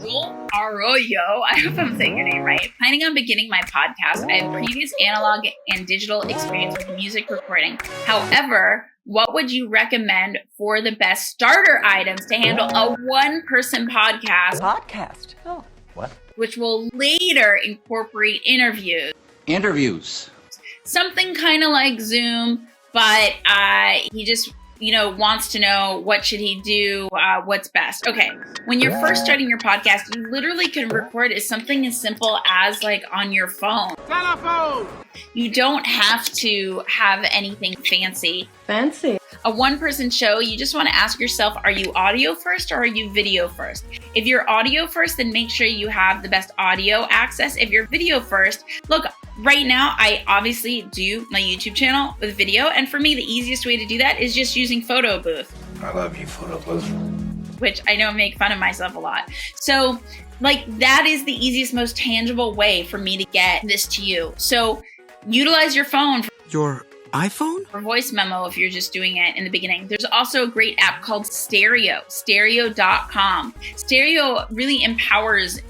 Joel Arroyo, I hope I'm saying your name right. Planning on beginning my podcast. I have previous analog and digital experience with music recording. However, what would you recommend for the best starter items to handle a one-person podcast? Podcast? Oh, what? Which will later incorporate interviews. Interviews. Something kind of like Zoom, but he just wants to know what should he do, what's best. Okay, when you're first starting your podcast, you literally can record as something as simple as like on your phone. Telephone! You don't have to have anything fancy. Fancy. A one-person show, you just want to ask yourself, are you audio first or are you video first? If you're audio first, then make sure you have the best audio access. If you're video first, look, right now, I obviously do my YouTube channel with video. And for me, the easiest way to do that is just using Photo Booth. I love you, Photo Booth. Which I know make fun of myself a lot. So that is the easiest, most tangible way for me to get this to you. So utilize your phone. Your iPhone? For voice memo if you're just doing it in the beginning. There's also a great app called Stereo, stereo.com. Stereo really empowers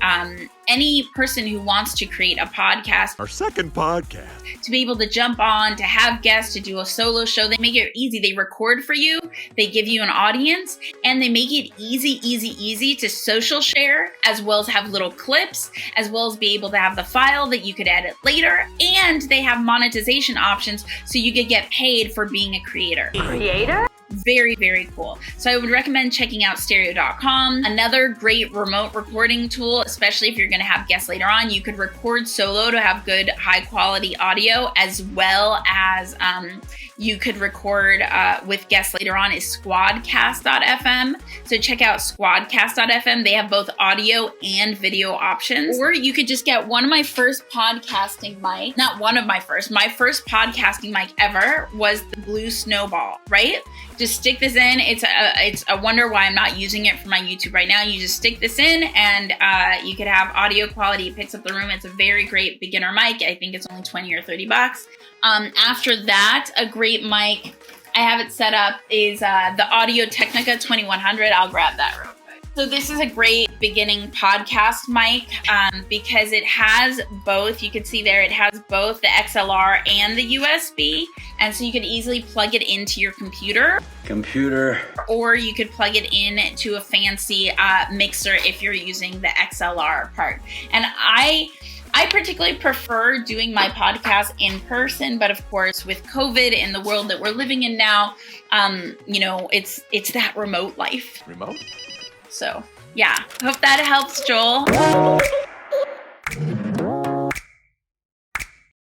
any person who wants to create a podcast. Our second podcast. To be able to jump on, to have guests, to do a solo show. They make it easy. They record for you. They give you an audience, and they make it easy to social share, as well as have little clips, as well as be able to have the file that you could edit later. And they have monetization options, so you could get paid for being a creator. Creator? Very, very cool. So I would recommend checking out stereo.com. Another great remote recording tool, especially if you're going to have guests later on. You could record solo to have good, high quality audio, as well as you could record with guests later on is squadcast.fm. So check out squadcast.fm. They have both audio and video options. Or you could just get one of my first podcasting mic, not one of my first podcasting mic ever was the Blue Snowball, right? Just stick this in. It's a wonder why I'm not using it for my YouTube right now. You just stick this in and you could have audio quality. It picks up the room. It's a very great beginner mic. I think it's only 20 or 30 bucks. After that, a great mic I have it set up is the Audio Technica 2100. I'll grab that real quick. So this is a great beginning podcast mic because it has both. You can see there it has both the XLR and the USB. And so you could easily plug it into your computer. Or you could plug it in to a fancy mixer if you're using the XLR part. And I particularly prefer doing my podcast in person, but of course with COVID in the world that we're living in now, it's that remote life. Remote? So yeah, hope that helps, Joel.